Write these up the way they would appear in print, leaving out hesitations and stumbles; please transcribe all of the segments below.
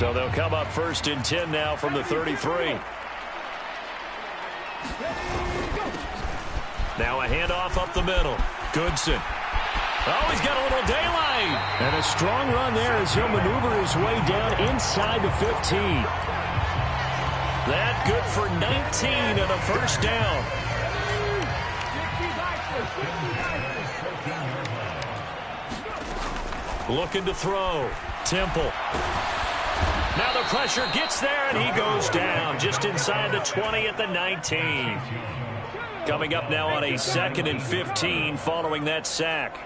So they'll come up 1st and 10 now from the 33. Now a handoff up the middle. Goodson. Oh, he's got a little daylight. And a strong run there as he'll maneuver his way down inside the 15. That good for 19 and a first down. Looking to throw. Temple. Now the pressure gets there, and he goes down just inside the 20 at the 19. Coming up now on a 2nd and 15 following that sack.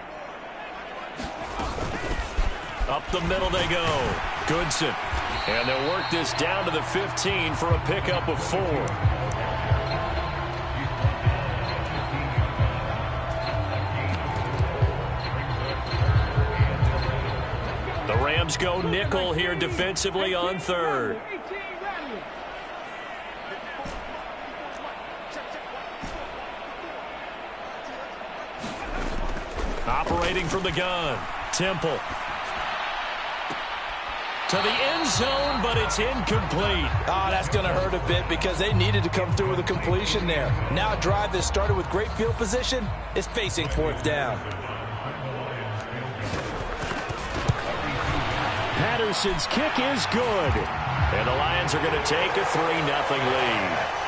Up the middle they go. Goodson. And they'll work this down to the 15 for a pickup of 4. The Rams go nickel here defensively on 3rd. Operating from the gun. Temple. To the end zone, but it's incomplete. Oh, that's going to hurt a bit because they needed to come through with a completion there. Now a drive that started with great field position is facing 4th down. Patterson's kick is good. And the Lions are going to take a 3-0 lead.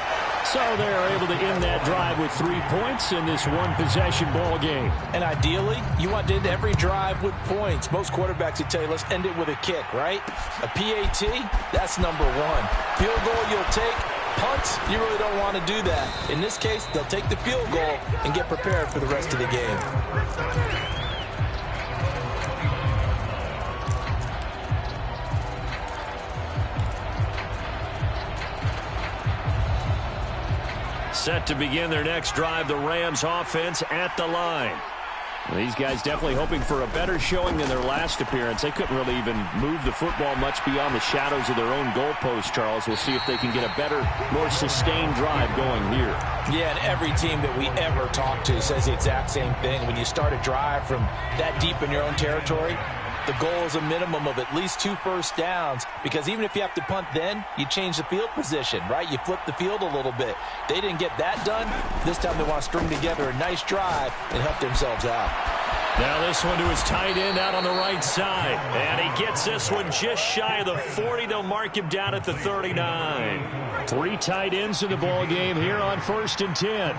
So they're able to end that drive with 3 points in this one-possession ball game. And ideally, you want to end every drive with points. Most quarterbacks would tell you, let's end it with a kick, right? A PAT, that's number 1. Field goal you'll take. Punts, you really don't want to do that. In this case, they'll take the field goal and get prepared for the rest of the game. Set to begin their next drive, the Rams offense at the line. These guys definitely hoping for a better showing than their last appearance. They couldn't really even move the football much beyond the shadows of their own goalpost, Charles. We'll see if they can get a better, more sustained drive going here. Yeah, and every team that we ever talk to says the exact same thing. When you start a drive from that deep in your own territory, the goal is a minimum of at least 2 first downs, because even if you have to punt then, you change the field position, right? You flip the field a little bit. They didn't get that done. This time they want to string together a nice drive and help themselves out. Now this one to his tight end out on the right side. And he gets this one just shy of the 40. They'll mark him down at the 39. 3 tight ends in the ball game here on 1st and 10.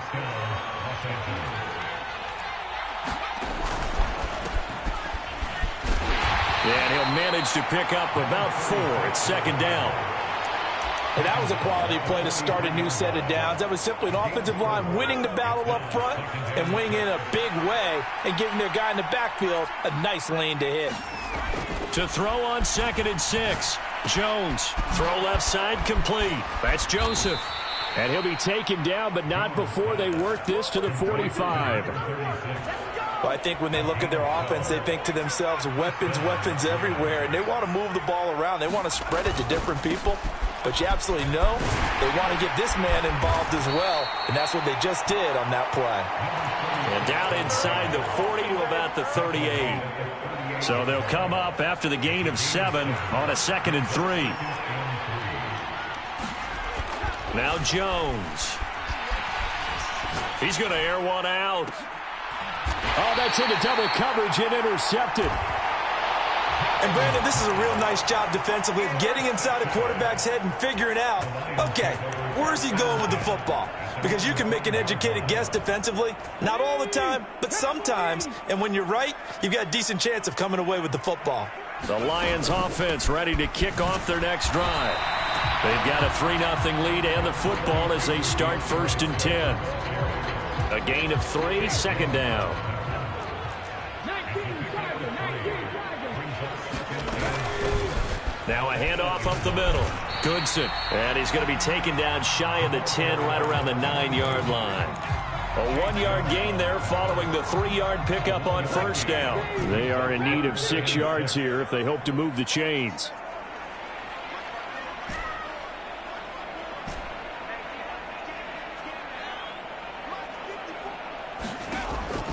And he'll manage to pick up about 4 at 2nd down. And that was a quality play to start a new set of downs. That was simply an offensive line winning the battle up front and winning in a big way and giving their guy in the backfield a nice lane to hit. To throw on 2nd and 6. Jones. Throw left side complete. That's Joseph. And he'll be taken down, but not before they work this to the 45. Well, I think when they look at their offense, they think to themselves, weapons everywhere, and they want to move the ball around. They want to spread it to different people, but you absolutely know they want to get this man involved as well, and that's what they just did on that play. And down inside the 40 to about the 38. So they'll come up after the gain of 7 on a 2nd and 3. Now Jones. He's going to air one out. Oh, that's into double coverage and intercepted. And, Brandon, this is a real nice job defensively of getting inside a quarterback's head and figuring out, okay, where's he going with the football? Because you can make an educated guess defensively. Not all the time, but sometimes. And when you're right, you've got a decent chance of coming away with the football. The Lions offense ready to kick off their next drive. They've got a 3-0 lead and the football as they start 1st and 10. A gain of 3, 2nd down. Now a handoff up the middle. Goodson. And he's going to be taken down shy of the 10, right around the 9-yard line. A 1-yard gain there following the 3-yard pickup on 1st down. They are in need of 6 yards here if they hope to move the chains.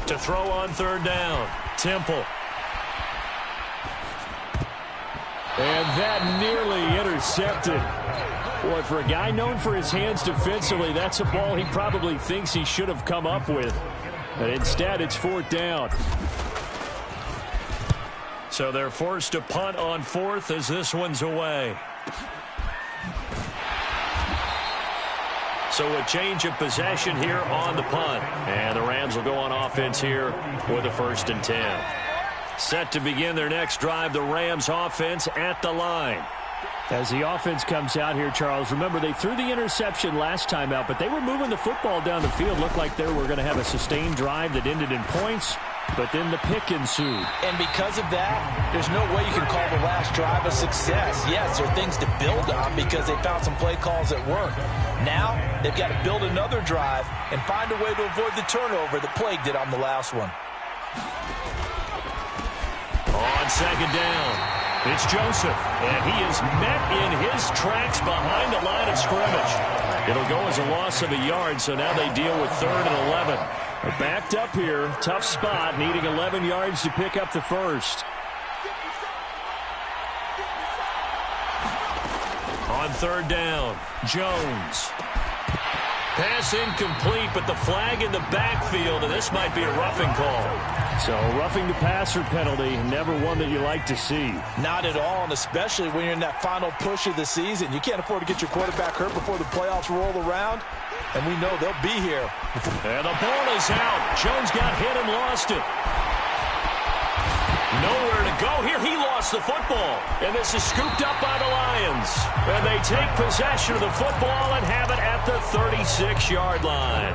To throw on 3rd down. Temple. And that nearly intercepted. Boy, for a guy known for his hands defensively, that's a ball he probably thinks he should have come up with. But instead, it's 4th down. So they're forced to punt on 4th as this one's away. So a change of possession here on the punt. And the Rams will go on offense here with a 1st and 10. Set to begin their next drive, the Rams offense at the line. As the offense comes out here, Charles, remember they threw the interception last time out, but they were moving the football down the field. Looked like they were going to have a sustained drive that ended in points, but then the pick ensued. And because of that, there's no way you can call the last drive a success. Yes, there are things to build on because they found some play calls that work. Now, they've got to build another drive and find a way to avoid the turnover that plagued it on the last one. On 2nd down. It's Joseph, and he is met in his tracks behind the line of scrimmage. It'll go as a loss of a yard, so now they deal with 3rd and 11. They're backed up here, tough spot, needing 11 yards to pick up the first. On 3rd down, Jones. Pass incomplete, but the flag in the backfield, and this might be a roughing call. So roughing the passer penalty, never one that you like to see. Not at all, and especially when you're in that final push of the season. You can't afford to get your quarterback hurt before the playoffs roll around, and we know they'll be here. And the ball is out. Jones got hit and lost it. Nowhere to go here. He lost the football. And this is scooped up by the Lions. And they take possession of the football and have it at the 36-yard line.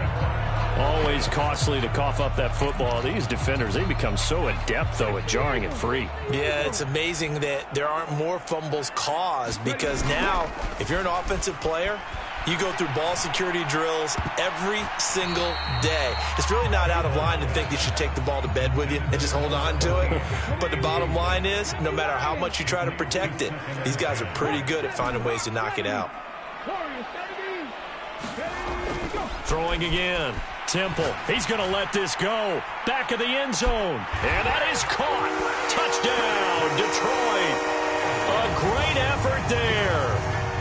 Always costly to cough up that football. These defenders, they become so adept, though, at jarring it free. Yeah, it's amazing that there aren't more fumbles caused because now, if you're an offensive player, you go through ball security drills every single day. It's really not out of line to think you should take the ball to bed with you and just hold on to it. But the bottom line is, no matter how much you try to protect it, these guys are pretty good at finding ways to knock it out. Throwing again. Temple. He's going to let this go. Back of the end zone. And that is caught. Touchdown, Detroit. A great effort there.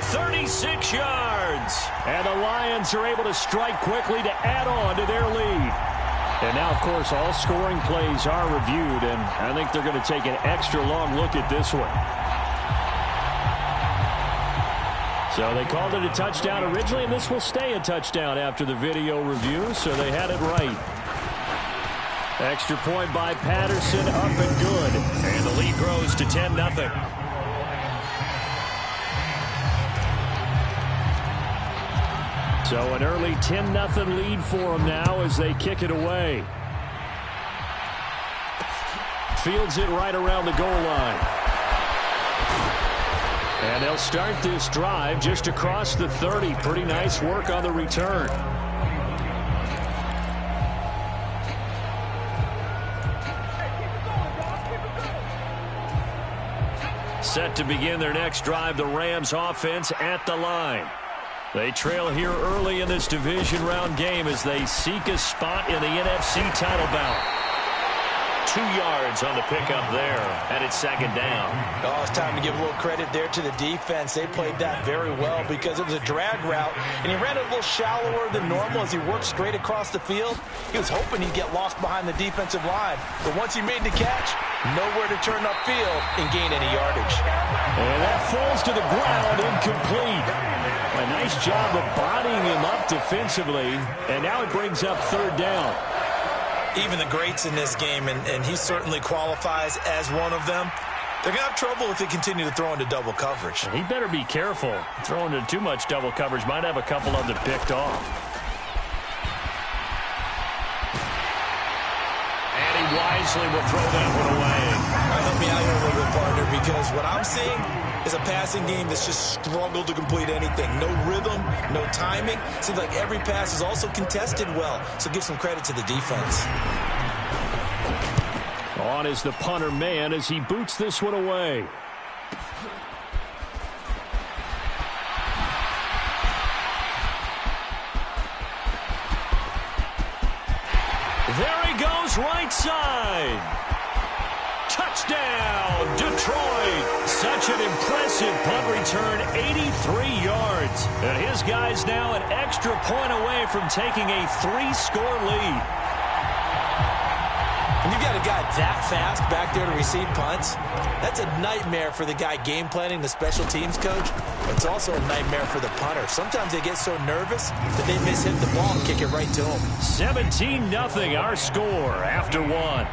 36 yards. And the Lions are able to strike quickly to add on to their lead. And now, of course, all scoring plays are reviewed, and I think they're going to take an extra long look at this one. So they called it a touchdown originally, and this will stay a touchdown after the video review, so they had it right. Extra point by Patterson, up and good. And the lead grows to 10-0. So an early 10-0 lead for them now as they kick it away. Fields it right around the goal line. And they'll start this drive just across the 30. Pretty nice work on the return. Set to begin their next drive, the Rams offense at the line. They trail here early in this division round game as they seek a spot in the NFC title bout. 2 yards on the pickup there, and it's 2nd down. Oh, it's time to give a little credit there to the defense. They played that very well because it was a drag route, and he ran it a little shallower than normal as he worked straight across the field. He was hoping he'd get lost behind the defensive line, but once he made the catch, nowhere to turn upfield and gain any yardage. And that falls to the ground, incomplete. A nice job of bodying him up defensively, and now it brings up 3rd down. Even the greats in this game, and he certainly qualifies as one of them, they're going to have trouble if they continue to throw into double coverage. He better be careful. Throwing into too much double coverage might have a couple of them picked off. And he wisely will throw that one away. All right, help me out here a little bit, partner, because what I'm seeing is a passing game that's just struggled to complete anything. No rhythm, no timing. Seems like every pass is also contested well, so give some credit to the defense. On is the punter man as he boots this one away. There he goes, right side. Touchdown, Detroit. Such an impressive punt return, 83 yards. And his guy's now an extra point away from taking a 3-score lead. When you got a guy that fast back there to receive punts, that's a nightmare for the guy game planning, the special teams coach. It's also a nightmare for the punter. Sometimes they get so nervous that they mishit the ball and kick it right to him. 17-0 our score after one.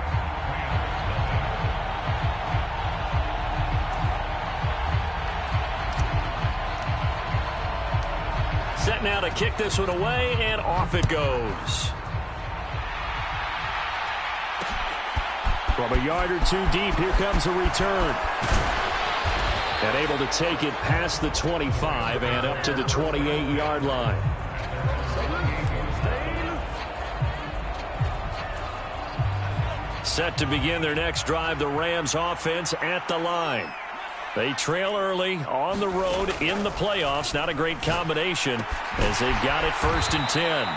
Set now to kick this one away, and off it goes. From a yard or two deep, here comes a return. And able to take it past the 25 and up to the 28-yard line. Set to begin their next drive, the Rams offense at the line. They trail early on the road in the playoffs. Not a great combination as they've got it 1st and 10.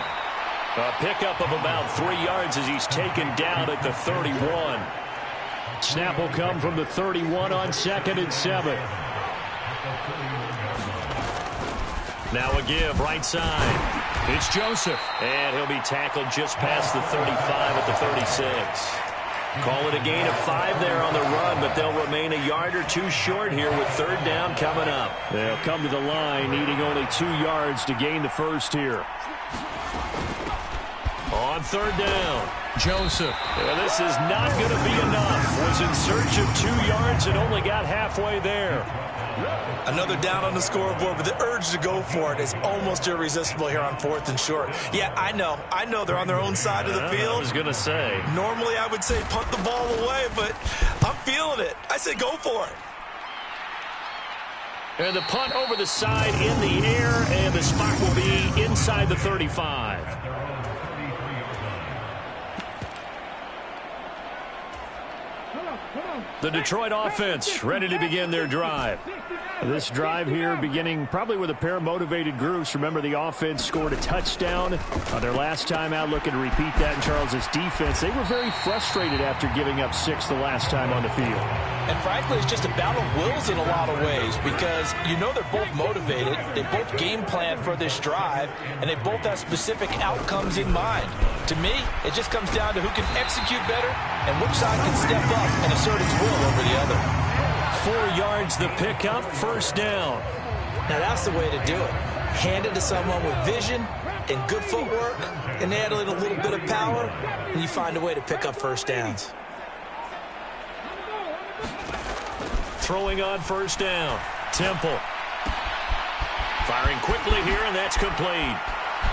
A pickup of about 3 yards as he's taken down at the 31. Snap will come from the 31 on 2nd and 7. Now a give right side. It's Joseph. And he'll be tackled just past the 35 at the 36. Call it a gain of 5 there on the run, but they'll remain a yard or two short here with 3rd down coming up. They'll come to the line needing only 2 yards to gain the first here. On 3rd down, Joseph. And this is not going to be enough. Was in search of 2 yards and only got halfway there. Another down on the scoreboard, but the urge to go for it is almost irresistible here on 4th and short. Yeah, I know they're on their own side of the field. I was going to say. Normally I would say punt the ball away, but I'm feeling it. I say go for it. And the punt over the side in the air, and the spot will be inside the 35. The Detroit offense ready to begin their drive. This drive here beginning probably with a pair of motivated groups. Remember, the offense scored a touchdown on their last time out, looking to repeat that in Charles's defense. They were very frustrated after giving up 6 the last time on the field. And frankly, it's just a battle of wills in a lot of ways because you know they're both motivated. They both game plan for this drive, and they both have specific outcomes in mind. To me, it just comes down to who can execute better and which side can step up and assert its will over the other. 4 yards the pickup, 1st down. Now that's the way to do it. Hand it to someone with vision and good footwork, and add in a little bit of power, and you find a way to pick up 1st downs. Throwing on 1st down, Temple. Firing quickly here, and that's complete.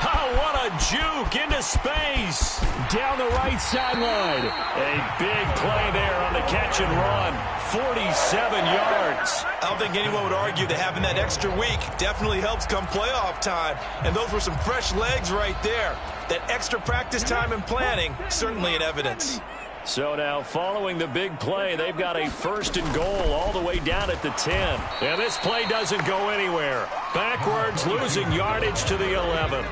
Oh, what a juke into space. Down the right sideline. A big play there on the catch and run. 47 yards. I don't think anyone would argue that having that extra week definitely helps come playoff time. And those were some fresh legs right there. That extra practice time and planning, certainly in evidence. So now, following the big play, they've got a 1st and goal all the way down at the 10. And this play doesn't go anywhere. Backwards, losing yardage to the 11.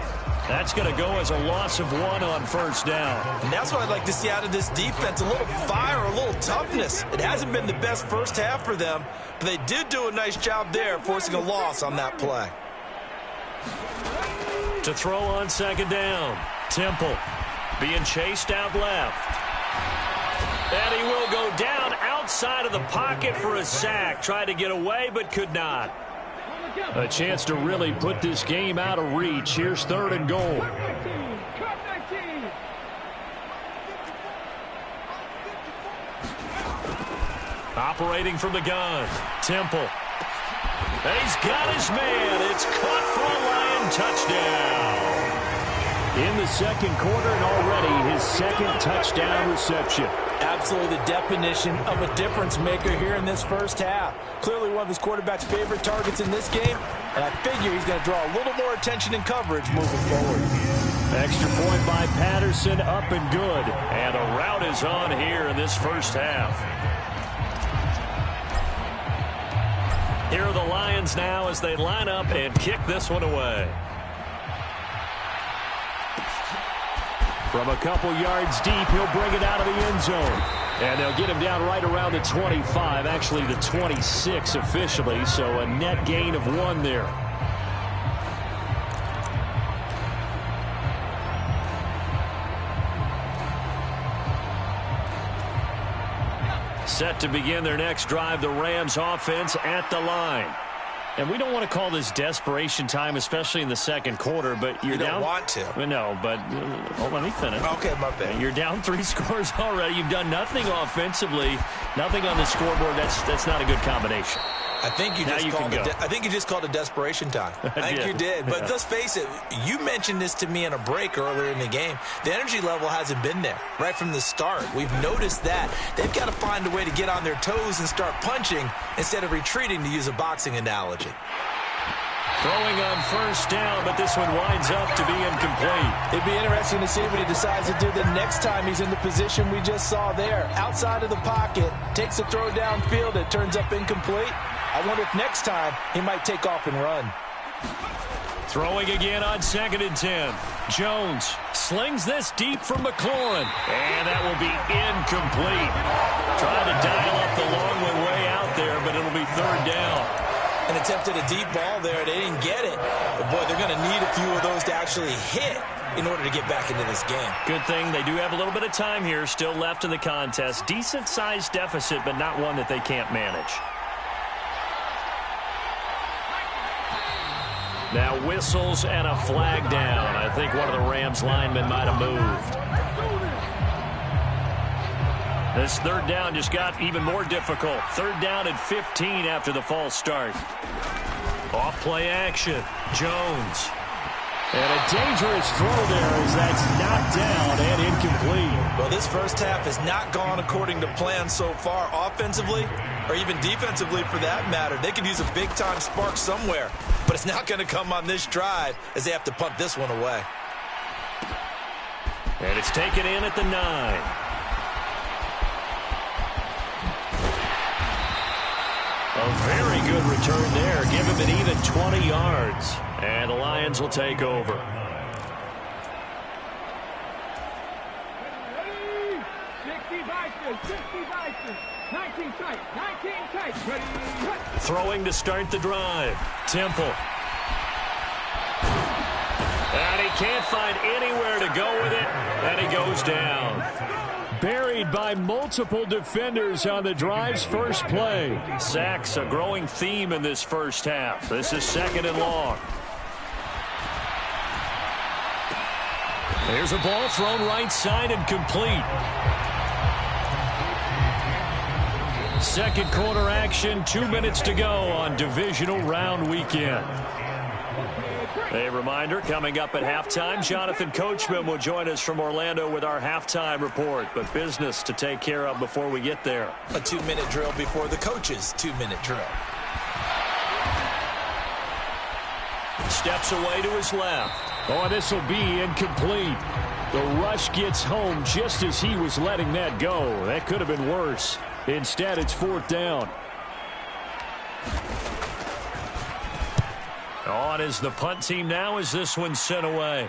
That's going to go as a loss of 1 on 1st down. And that's what I'd like to see out of this defense, a little fire, a little toughness. It hasn't been the best first half for them, but they did do a nice job there, forcing a loss on that play. To throw on 2nd down, Temple being chased out left. And he will go down outside of the pocket for a sack. Tried to get away, but could not. A chance to really put this game out of reach. Here's 3rd and goal. Operating from the gun, Temple. And he's got his man. It's caught for a Lion touchdown. In the 2nd quarter, and already his 2nd touchdown reception. Absolutely the definition of a difference maker here in this first half. Clearly one of his quarterback's favorite targets in this game, and I figure he's going to draw a little more attention and coverage moving forward. Extra point by Patterson, up and good. And a route is on here in this first half. Here are the Lions now as they line up and kick this one away. From a couple yards deep, he'll bring it out of the end zone. And they'll get him down right around the 25, actually the 26 officially, so a net gain of 1 there. Set to begin their next drive, the Rams offense at the line. And we don't want to call this desperation time, especially in the second quarter, but you're down. You don't want to. No, but let me finish. Okay, my bad. You're down 3 scores already. You've done nothing offensively, nothing on the scoreboard. That's not a good combination. I think you just called it desperation time. I think you did. But let's face it, you mentioned this to me in a break earlier in the game. The energy level hasn't been there right from the start. We've noticed that. They've got to find a way to get on their toes and start punching instead of retreating, to use a boxing analogy. Throwing on first down, but this one winds up to be incomplete. It'd be interesting to see what he decides to do the next time he's in the position we just saw there. Outside of the pocket, takes a throw downfield, it turns up incomplete. I wonder if next time he might take off and run. Throwing again on 2nd and 10. Jones slings this deep from McLaurin. And that will be incomplete. Trying to dial up the long way out there, but it'll be 3rd down. And attempted a deep ball there. They didn't get it. But, boy, they're going to need a few of those to actually hit in order to get back into this game. Good thing they do have a little bit of time here still left in the contest. Decent-sized deficit, but not one that they can't manage. Now whistles and a flag down. I think one of the Rams linemen might have moved. This 3rd down just got even more difficult. 3rd down and 15 after the false start. Off play action. Jones. And a dangerous throw there as that's knocked down and incomplete. Well, this first half has not gone according to plan so far offensively or even defensively for that matter. They could use a big-time spark somewhere, but it's not going to come on this drive as they have to punt this one away. And it's taken in at the 9. A very good return there. Give him an even 20 yards. And the Lions will take over. Throwing to start the drive. Temple. And he can't find anywhere to go with it. And he goes down. Buried by multiple defenders on the drive's first play. Sacks, a growing theme in this first half. This is 2nd and long. There's a ball thrown right side and complete. Second quarter action, 2 minutes to go on divisional round weekend. A reminder, coming up at halftime, Jonathan Coachman will join us from Orlando with our halftime report, but business to take care of before we get there. A 2-minute drill before the coach's 2-minute drill. Steps away to his left. Oh, this will be incomplete. The rush gets home just as he was letting that go. That could have been worse. Instead, it's 4th down. On is the punt team now as this one's sent away.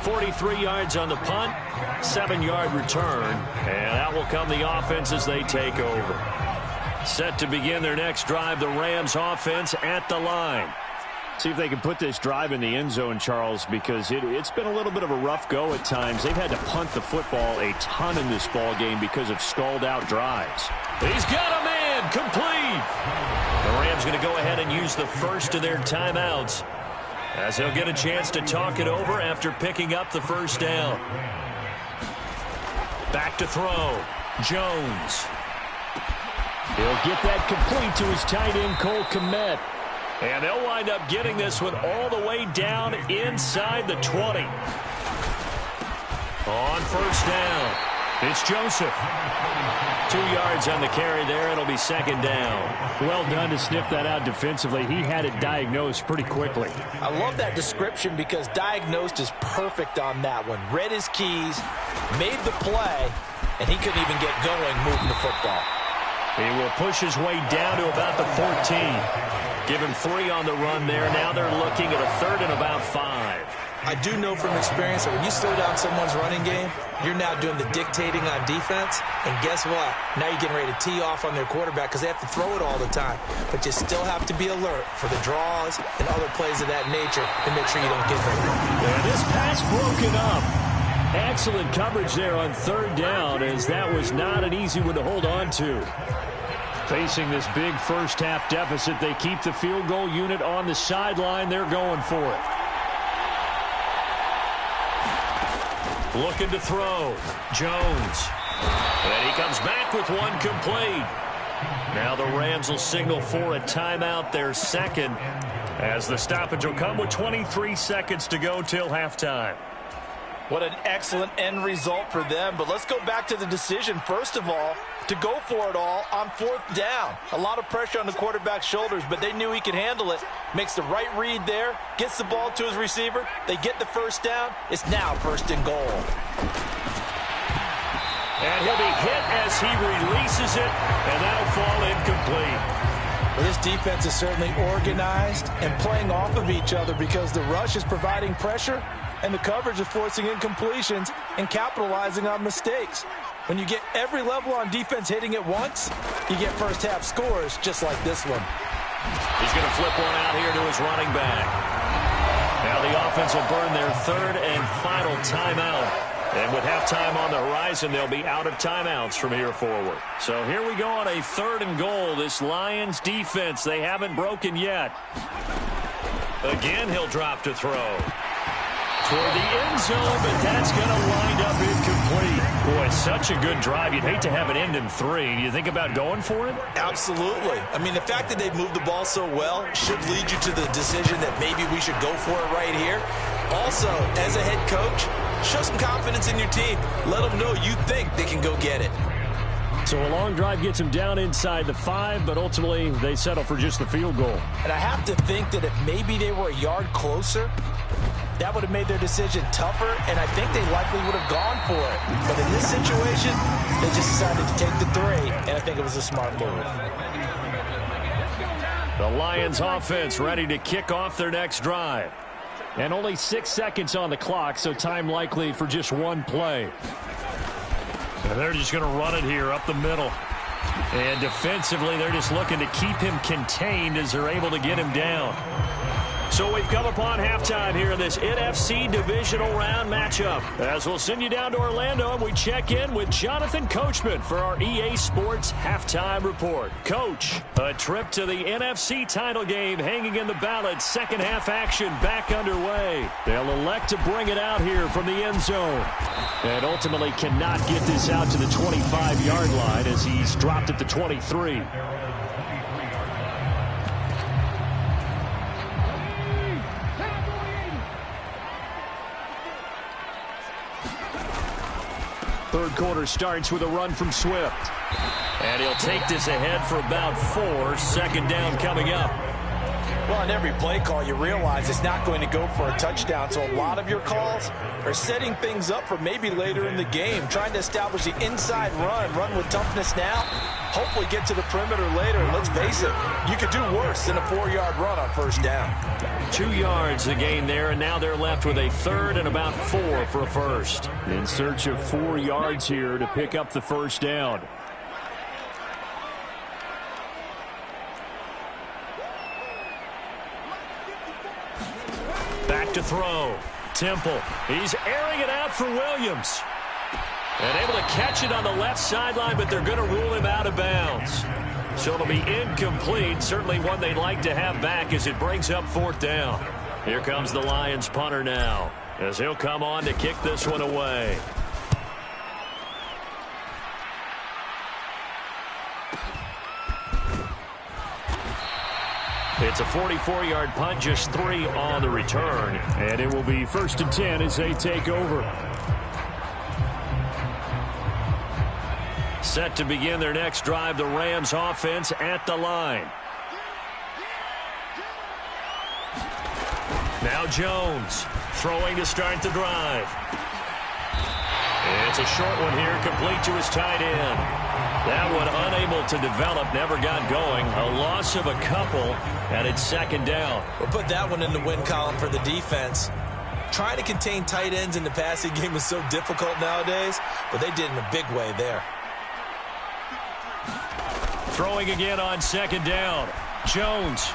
$43 yards on the punt, 7-yard return, and out will come the offense as they take over. Set to begin their next drive, the Rams offense at the line. See if they can put this drive in the end zone, Charles, because it's been a little bit of a rough go at times. They've had to punt the football a ton in this ball game because of stalled-out drives. He's got a man, complete. The Rams going to go ahead and use the first of their timeouts as he'll get a chance to talk it over after picking up the first down. Back to throw. Jones. He'll get that complete to his tight end, Cole Kmet. And they'll wind up getting this one all the way down inside the 20. On first down, it's Joseph. 2 yards on the carry there. It'll be 2nd down. Well done to sniff that out defensively. He had it diagnosed pretty quickly. I love that description because diagnosed is perfect on that one. Read his keys, made the play, and he couldn't even get going moving the football. He will push his way down to about the 14. Give him 3 on the run there. Now they're looking at a 3rd and about 5. I do know from experience that when you slow down someone's running game, you're now doing the dictating on defense. And guess what? Now you're getting ready to tee off on their quarterback because they have to throw it all the time. But you still have to be alert for the draws and other plays of that nature to make sure you don't get hurt. Yeah, this pass broken up. Excellent coverage there on third down, as that was not an easy one to hold on to. Facing this big first-half deficit, they keep the field goal unit on the sideline. They're going for it. Looking to throw. Jones. And he comes back with one complete. Now the Rams will signal for a timeout, their second, as the stoppage will come with 23 seconds to go till halftime. What an excellent end result for them. But let's go back to the decision, first of all, to go for it all on fourth down. A lot of pressure on the quarterback's shoulders, but they knew he could handle it. Makes the right read there, gets the ball to his receiver. They get the first down. It's now first and goal. And he'll be hit as he releases it, and that'll fall incomplete. Well, this defense is certainly organized and playing off of each other because the rush is providing pressure and the coverage is forcing incompletions and capitalizing on mistakes. When you get every level on defense hitting at once, you get first-half scores just like this one. He's going to flip one out here to his running back. Now the offense will burn their third and final timeout. And with halftime on the horizon, they'll be out of timeouts from here forward. So here we go on a third and goal. This Lions defense, they haven't broken yet. Again, he'll drop to throw. Toward the end zone, but that's going to wind up incomplete. Boy, such a good drive. You'd hate to have it end in 3. Do you think about going for it? Absolutely. I mean, the fact that they've moved the ball so well should lead you to the decision that maybe we should go for it right here. Also, as a head coach, show some confidence in your team. Let them know you think they can go get it. So a long drive gets them down inside the 5, but ultimately they settle for just the field goal. And I have to think that if maybe they were a yard closer, that would have made their decision tougher, and I think they likely would have gone for it. But in this situation, they just decided to take the 3, and I think it was a smart move. The Lions offense ready to kick off their next drive. And only 6 seconds on the clock, so time likely for just one play. And they're just going to run it here up the middle. And defensively, they're just looking to keep him contained as they're able to get him down. So we've come upon halftime here in this NFC divisional round matchup. As we'll send you down to Orlando, and we check in with Jonathan Coachman for our EA Sports Halftime Report. Coach, a trip to the NFC title game hanging in the balance. Second half action back underway. They'll elect to bring it out here from the end zone. And ultimately cannot get this out to the 25-yard line as he's dropped at the 23. Third quarter starts with a run from Swift. And he'll take this ahead for about 4. Second down coming up. Well, on every play call, you realize it's not going to go for a touchdown. So a lot of your calls are setting things up for maybe later in the game, trying to establish the inside run with toughness now, hopefully get to the perimeter later. And let's face it, you could do worse than a 4-yard run on first down. 2 yards the gain there, and now they're left with a third and about 4 for a first. In search of 4 yards here to pick up the first down. Back to throw. Temple. He's airing it out for Williams. And able to catch it on the left sideline, but they're going to rule him out of bounds. So it'll be incomplete. Certainly one they'd like to have back as it brings up fourth down. Here comes the Lions punter now, as he'll come on to kick this one away. It's a 44-yard punt, just 3 on the return. And it will be 1st and 10 as they take over. Set to begin their next drive, the Rams offense at the line. Now Jones throwing to start the drive. It's a short one here, complete to his tight end. That one unable to develop, never got going. A loss of a couple, and it's second down. We'll put that one in the win column for the defense. Trying to contain tight ends in the passing game is so difficult nowadays, but they did in a big way there. Throwing again on second down. Jones.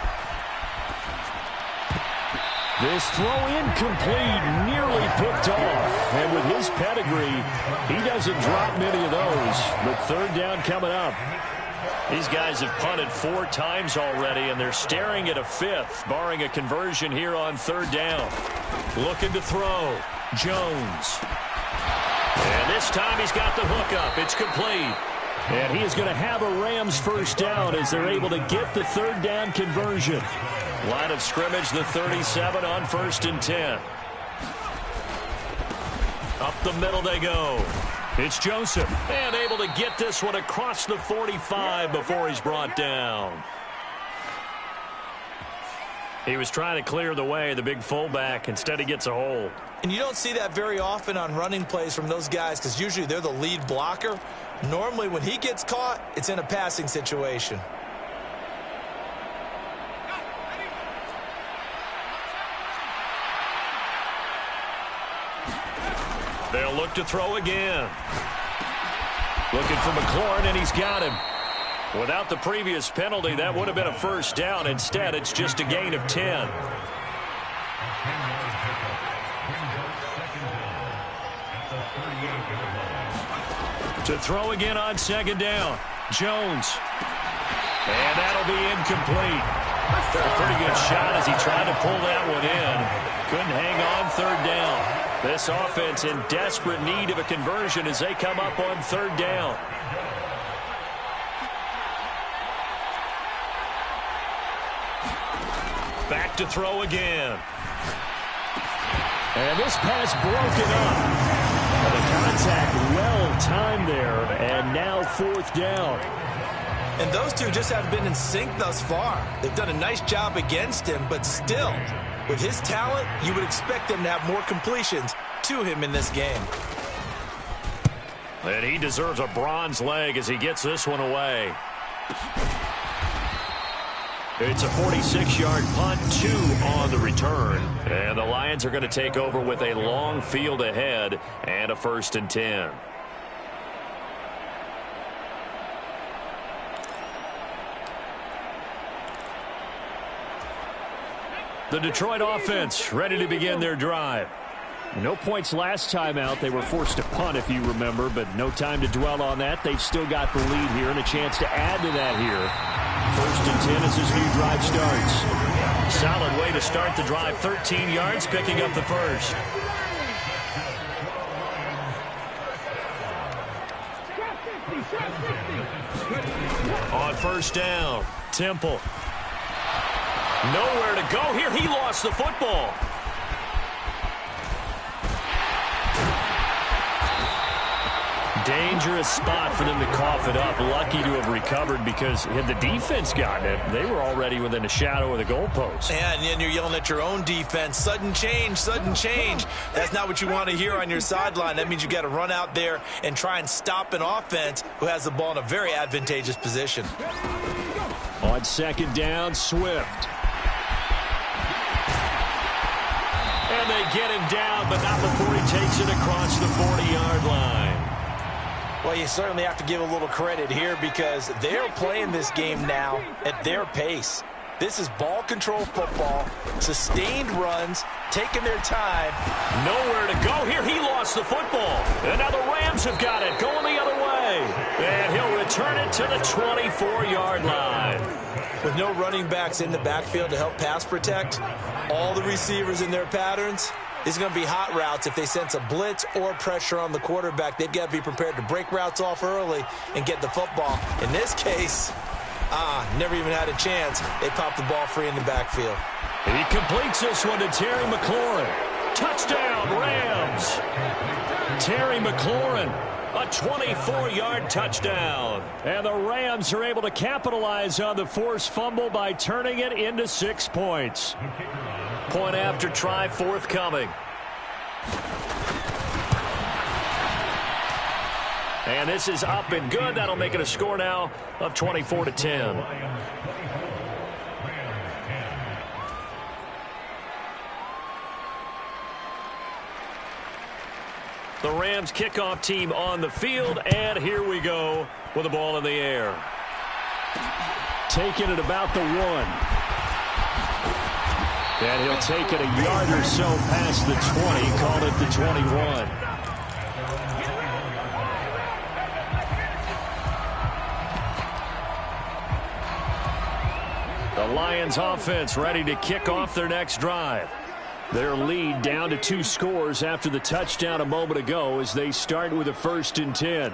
This throw incomplete, nearly picked off. And with his pedigree, he doesn't drop many of those. But third down coming up. These guys have punted 4 times already, and they're staring at a 5th, barring a conversion here on third down. Looking to throw. Jones. And this time he's got the hook up. It's complete. And he is going to have a Rams first down as they're able to get the third down conversion. Line of scrimmage, the 37 on 1st and 10. Up the middle they go. It's Joseph, and able to get this one across the 45 before he's brought down. He was trying to clear the way, the big fullback. Instead, he gets a hold. And you don't see that very often on running plays from those guys because usually they're the lead blocker. Normally, when he gets caught, it's in a passing situation. They'll look to throw again. Looking for McLaurin, and he's got him. Without the previous penalty, that would have been a first down. Instead, it's just a gain of 10. To throw again on second down. Jones. And that'll be incomplete. A pretty good shot as he tried to pull that one in. Couldn't hang on third down. This offense in desperate need of a conversion as they come up on third down. Back to throw again. And this pass broken up. The contact well timed there, and now fourth down. And those two just haven't been in sync thus far. They've done a nice job against him, but still, with his talent, you would expect them to have more completions to him in this game. And he deserves a bronze leg as he gets this one away. It's a 46-yard punt, 2 on the return. And the Lions are going to take over with a long field ahead and a 1st and 10. The Detroit offense ready to begin their drive. No points last time out. They were forced to punt, if you remember, but no time to dwell on that. They've still got the lead here and a chance to add to that here. 1st and 10 as this new drive starts. Solid way to start the drive. 13 yards, picking up the first. On first down, Temple. Nowhere to go here. He lost the football. Dangerous spot for them to cough it up. Lucky to have recovered because had the defense gotten it, they were already within a shadow of the goalpost. Yeah, and then you're yelling at your own defense. Sudden change, sudden change. That's not what you want to hear on your sideline. That means you got to run out there and try and stop an offense who has the ball in a very advantageous position. On second down, Swift. And they get him down, but not before he takes it across the 40-yard line. Well, you certainly have to give a little credit here because they're playing this game now at their pace. This is ball control football, sustained runs, taking their time. Nowhere to go here. He lost the football. And now the Rams have got it, going the other way. And he'll return it to the 24-yard line. With no running backs in the backfield to help pass protect, all the receivers in their patterns, these are going to be hot routes. If they sense a blitz or pressure on the quarterback, they've got to be prepared to break routes off early and get the football. In this case, never even had a chance. They popped the ball free in the backfield. He completes this one to Terry McLaurin. Touchdown, Rams. Terry McLaurin, a 24-yard touchdown. And the Rams are able to capitalize on the forced fumble by turning it into 6 points. Point after try forthcoming. And this is up and good. That'll make it a score now of 24-10. The Rams kickoff team on the field, and here we go with the ball in the air. Taking it about the 1. And he'll take it a yard or so past the 20, call it the 21. The Lions offense ready to kick off their next drive. Their lead down to 2 scores after the touchdown a moment ago as they start with a 1st and 10.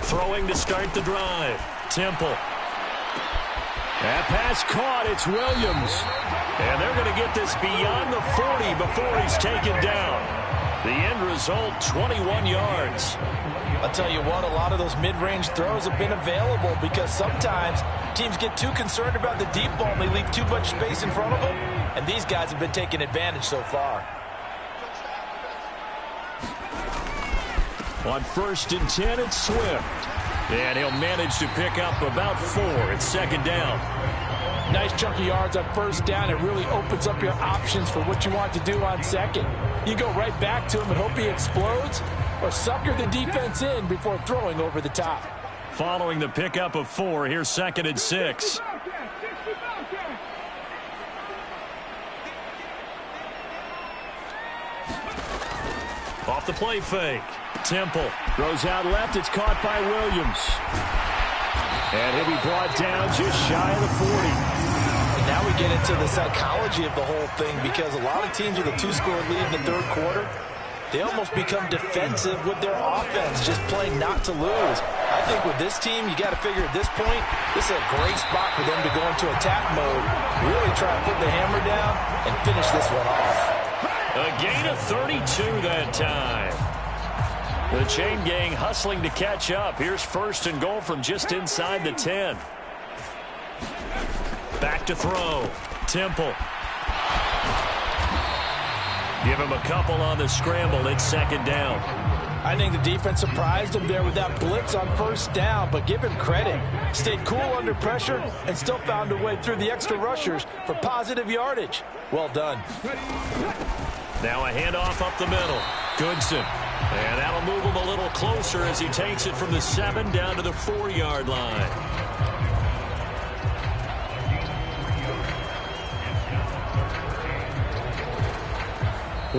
Throwing to start the drive. Temple. That pass caught. It's Williams. And they're going to get this beyond the 40 before he's taken down. The end result, 21 yards. I'll tell you what, a lot of those mid-range throws have been available because sometimes teams get too concerned about the deep ball and they leave too much space in front of them. And these guys have been taking advantage so far. On 1st and 10, it's Swift. And he'll manage to pick up about 4. It's 2nd down. Nice chunk of yards on 1st down. It really opens up your options for what you want to do on 2nd. You go right back to him and hope he explodes, or sucker the defense in before throwing over the top. Following the pickup of 4, here's 2nd and 6. Off the play fake. Temple throws out left. It's caught by Williams. And he'll be brought down just shy of the 40. And now we get into the psychology of the whole thing because a lot of teams with a 2-score lead in the 3rd quarter, they almost become defensive with their offense, just playing not to lose. I think with this team, you got to figure at this point, this is a great spot for them to go into attack mode, really try to put the hammer down and finish this one off. A gain of 32 that time. The chain gang hustling to catch up. Here's 1st and goal from just inside the 10. Back to throw. Temple. Give him a couple on the scramble. It's 2nd down. I think the defense surprised him there with that blitz on 1st down, but give him credit. Stayed cool under pressure and still found a way through the extra rushers for positive yardage. Well done. Now a handoff up the middle. Goodson. And that'll move him a little closer as he takes it from the 7 down to the 4-yard line.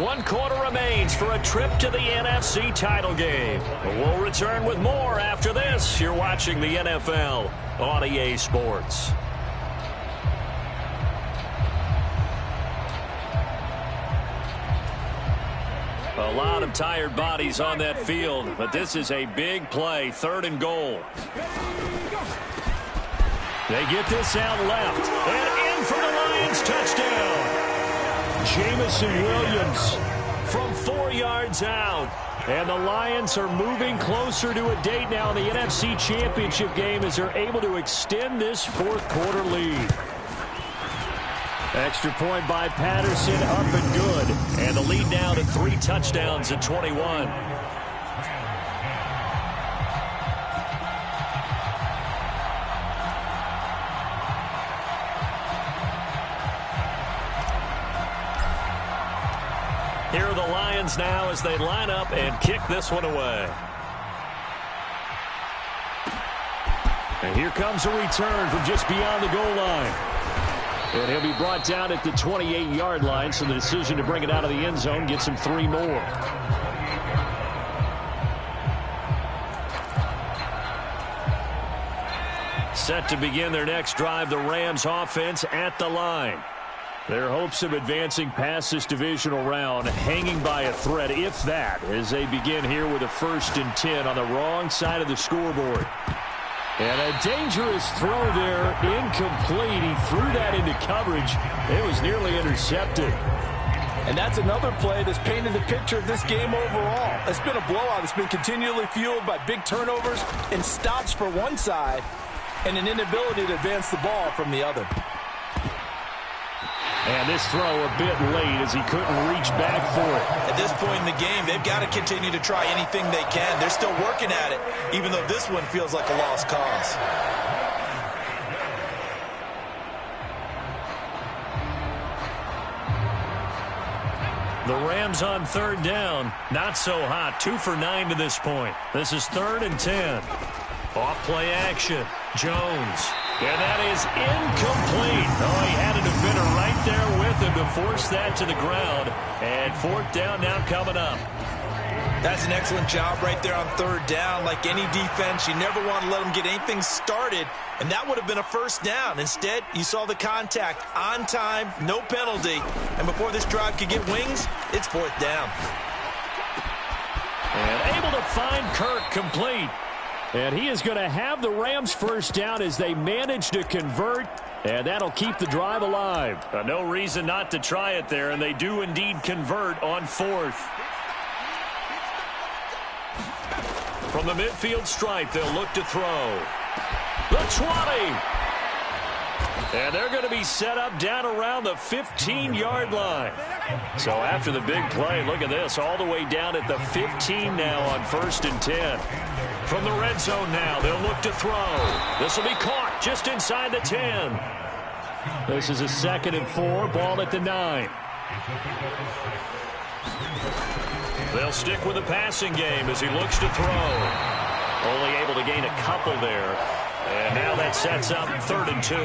One quarter remains for a trip to the NFC title game. We'll return with more after this. You're watching the NFL on EA Sports. A lot of tired bodies on that field, but this is a big play, 3rd and goal. They get this out left, and in for the Lions touchdown. Jamison Williams from 4 yards out. And the Lions are moving closer to a date now in the NFC Championship game as they're able to extend this 4th quarter lead. Extra point by Patterson, up and good. And the lead now to 3 touchdowns at 21. Here are the Lions now as they line up and kick this one away. And here comes a return from just beyond the goal line. And he'll be brought down at the 28-yard line, so the decision to bring it out of the end zone gets him 3 more. Set to begin their next drive, the Rams offense at the line. Their hopes of advancing past this divisional round hanging by a thread, if that, as they begin here with a 1st and 10 on the wrong side of the scoreboard. And a dangerous throw there, incomplete. He threw that into coverage. It was nearly intercepted. And that's another play that's painted the picture of this game overall. It's been a blowout. It's been continually fueled by big turnovers and stops for one side and an inability to advance the ball from the other. And this throw a bit late as he couldn't reach back for it. At this point in the game, they've got to continue to try anything they can. They're still working at it, even though this one feels like a lost cause. The Rams on third down. Not so hot. 2 for 9 to this point. This is 3rd and 10. Off play action. Jones. And that is incomplete. Oh, he had a defender right there with him to force that to the ground. And 4th down now coming up. That's an excellent job right there on 3rd down. Like any defense, you never want to let them get anything started, and that would have been a 1st down. Instead, you saw the contact on time, no penalty, and before this drive could get wings, it's 4th down. And able to find Kirk complete. And he is going to have the Rams 1st down as they manage to convert, and that'll keep the drive alive. No reason not to try it there, and they do indeed convert on 4th. From the midfield stripe, they'll look to throw. The 20. And they're going to be set up down around the 15-yard line. So after the big play, look at this, all the way down at the 15 now on 1st and 10. From the red zone now, they'll look to throw. This will be caught just inside the 10. This is a 2nd and 4, ball at the 9. They'll stick with the passing game as he looks to throw. Only able to gain a couple there. And now that sets up 3rd and 2.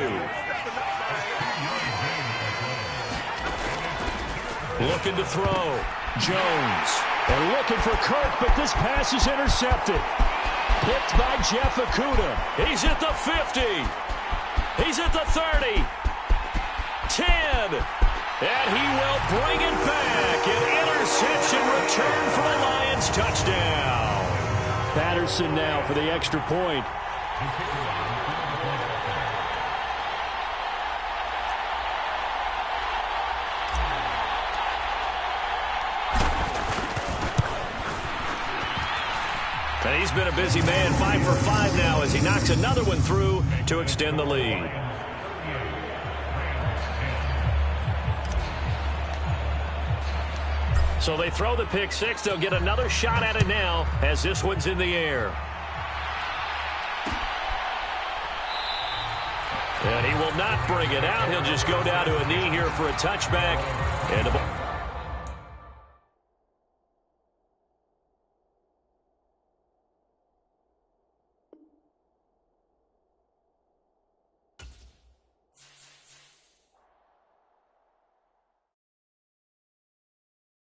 Looking to throw. Jones. And looking for Kirk, but this pass is intercepted. Picked by Jeff Okudah. He's at the 50. He's at the 30. 10. And he will bring it back. An interception return for a Lions touchdown. Patterson now for the extra point. And he's been a busy man, 5 for 5 now as he knocks another one through to extend the lead. So they throw the pick 6. They'll get another shot at it now as this one's in the air. And he will not bring it out. He'll just go down to a knee here for a touchback. And the